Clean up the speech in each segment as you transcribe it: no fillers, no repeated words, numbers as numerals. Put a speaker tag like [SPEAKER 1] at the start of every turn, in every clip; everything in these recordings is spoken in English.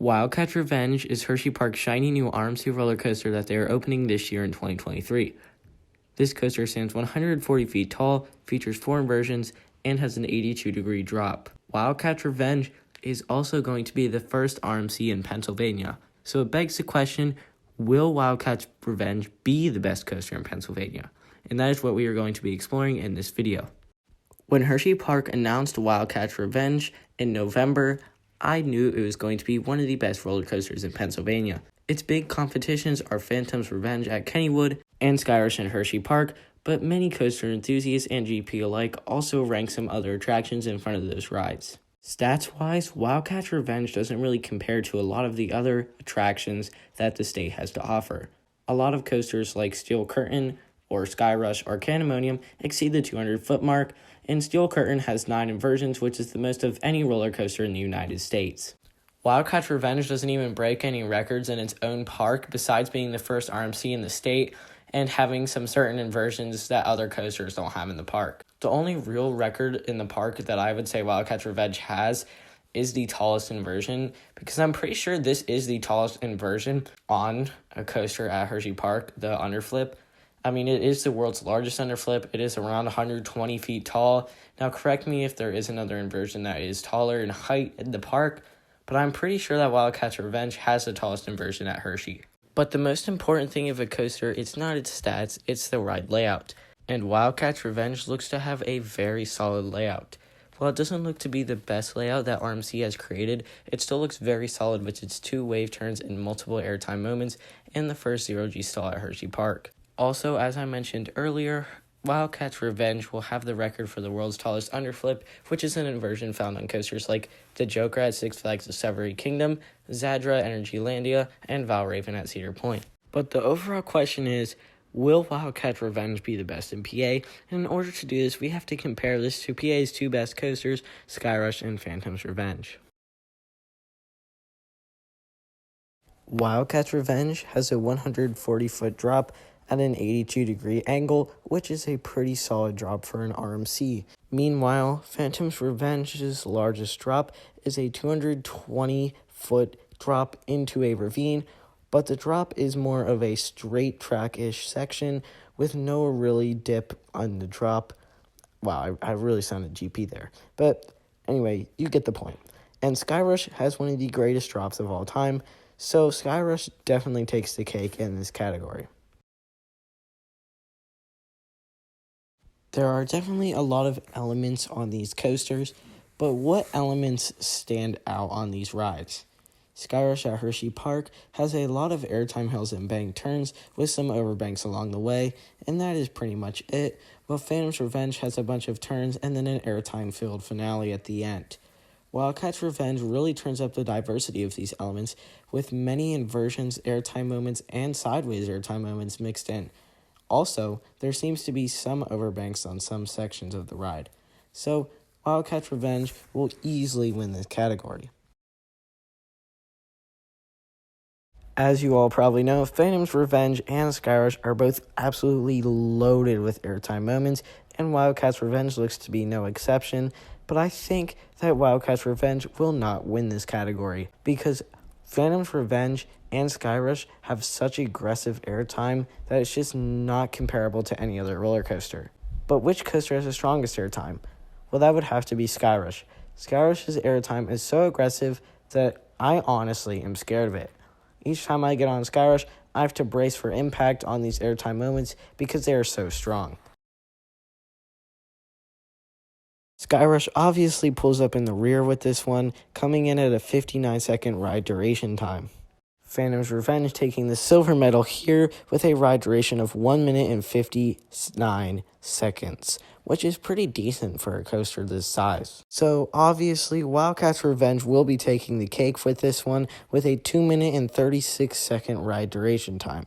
[SPEAKER 1] Wildcat's Revenge is Hershey Park's shiny new RMC roller coaster that they are opening this year in 2023. This coaster stands 140 feet tall, features 4 inversions, and has an 82-degree drop. Wildcat's Revenge is also going to be the first RMC in Pennsylvania. So it begs the question, will Wildcat's Revenge be the best coaster in Pennsylvania? And that is what we are going to be exploring in this video. When Hershey Park announced Wildcat's Revenge in November, I knew it was going to be one of the best roller coasters in Pennsylvania. Its big competitions are Phantom's Revenge at Kennywood and SKYRUSH in Hershey Park, but many coaster enthusiasts and GP alike also rank some other attractions in front of those rides. Stats-wise, Wildcat's Revenge doesn't really compare to a lot of the other attractions that the state has to offer. A lot of coasters like Steel Curtain or SKYRUSH or Candemonium exceed the 200-foot mark, and Steel Curtain has 9 inversions, which is the most of any roller coaster in the United States. Wildcat's Revenge doesn't even break any records in its own park, besides being the first RMC in the state and having some certain inversions that other coasters don't have in the park. The only real record in the park that I would say Wildcat's Revenge has is the tallest inversion, because I'm pretty sure this is the tallest inversion on a coaster at Hershey Park, the underflip. I mean, it is the world's largest underflip. It is around 120 feet tall. Now, correct me if there is another inversion that is taller in height in the park, but I'm pretty sure that Wildcat's Revenge has the tallest inversion at Hershey. But the most important thing of a coaster, it's not its stats, it's the ride layout. And Wildcat's Revenge looks to have a very solid layout. While it doesn't look to be the best layout that RMC has created, it still looks very solid with its 2 wave turns and multiple airtime moments and the first 0G stall at Hershey Park. Also, as I mentioned earlier, Wildcat's Revenge will have the record for the world's tallest underflip, which is an inversion found on coasters like the Joker at Six Flags Discovery Kingdom, Zadra Energylandia, and Valravn at Cedar Point. But the overall question is, will Wildcat's Revenge be the best in PA? And in order to do this, we have to compare this to PA's 2 best coasters, SKYRUSH and Phantom's Revenge. Wildcat's Revenge has a 140-foot drop at an 82-degree angle, which is a pretty solid drop for an RMC. Meanwhile, Phantom's Revenge's largest drop is a 220-foot drop into a ravine, but the drop is more of a straight track-ish section with no really dip on the drop. Wow, I really sounded GP there. But anyway, you get the point. And SKYRUSH has one of the greatest drops of all time, so SKYRUSH definitely takes the cake in this category. There are definitely a lot of elements on these coasters, but what elements stand out on these rides? SKYRUSH at Hershey Park has a lot of airtime hills and bank turns with some overbanks along the way, and that is pretty much it, but Phantom's Revenge has a bunch of turns and then an airtime-filled finale at the end. Wildcat's Revenge really turns up the diversity of these elements, with many inversions, airtime moments, and sideways airtime moments mixed in. Also, there seems to be some overbanks on some sections of the ride, so Wildcat's Revenge will easily win this category. As you all probably know, Phantom's Revenge and SKYRUSH are both absolutely loaded with airtime moments, and Wildcat's Revenge looks to be no exception, but I think that Wildcat's Revenge will not win this category, because Phantom's Revenge and SKYRUSH have such aggressive airtime that it's just not comparable to any other roller coaster. But which coaster has the strongest airtime? Well, that would have to be SKYRUSH. SKYRUSH's airtime is so aggressive that I honestly am scared of it. Each time I get on SKYRUSH, I have to brace for impact on these airtime moments because they are so strong. SKYRUSH obviously pulls up in the rear with this one, coming in at a 59-second ride duration time. Phantom's Revenge taking the silver medal here with a ride duration of 1 minute and 59 seconds, which is pretty decent for a coaster this size. So obviously, Wildcat's Revenge will be taking the cake with this one with a 2 minute and 36 second ride duration time.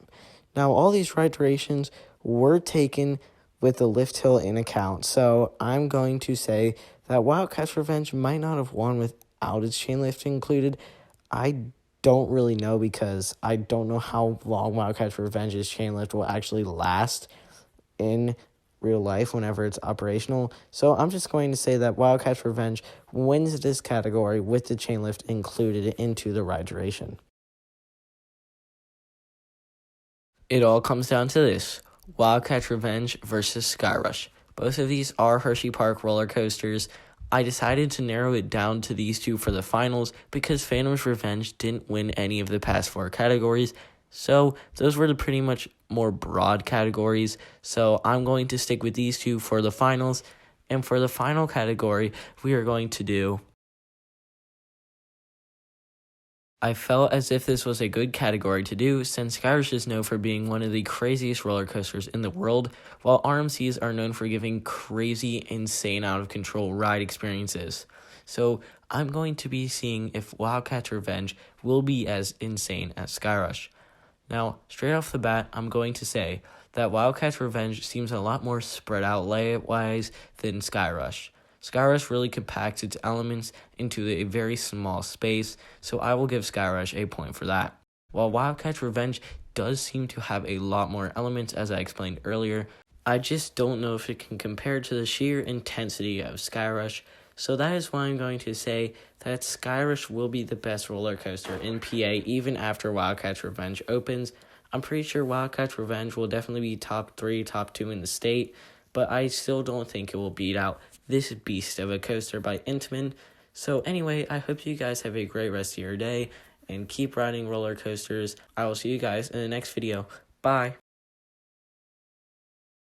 [SPEAKER 1] Now, all these ride durations were taken with the lift hill in account, so I'm going to say that Wildcat's Revenge might not have won without its chain lift included. I don't really know because I don't know how long Wildcat's Revenge's chain lift will actually last in real life whenever it's operational. So I'm just going to say that Wildcat's Revenge wins this category with the chain lift included into the ride duration. It all comes down to this: Wildcat's Revenge versus SKYRUSH. Both of these are Hershey Park roller coasters. I decided to narrow it down to these two for the finals because Phantom's Revenge didn't win any of the past 4 categories. So those were the pretty much more broad categories. So I'm going to stick with these two for the finals. And for the final category, we are going to do... I felt as if this was a good category to do since SKYRUSH is known for being one of the craziest roller coasters in the world, while RMCs are known for giving crazy, insane, out of control ride experiences. So I'm going to be seeing if Wildcat's Revenge will be as insane as SKYRUSH. Now, straight off the bat, I'm going to say that Wildcat's Revenge seems a lot more spread out layout-wise than SKYRUSH. SKYRUSH really compacts its elements into a very small space, so I will give SKYRUSH a point for that. While Wildcat's Revenge does seem to have a lot more elements, as I explained earlier, I just don't know if it can compare to the sheer intensity of SKYRUSH, so that is why I'm going to say that SKYRUSH will be the best roller coaster in PA even after Wildcat's Revenge opens. I'm pretty sure Wildcat's Revenge will definitely be top 3, top 2 in the state, but I still don't think it will beat out this beast of a coaster by Intamin. So anyway, I hope you guys have a great rest of your day and keep riding roller coasters. I will see you guys in the next video. Bye.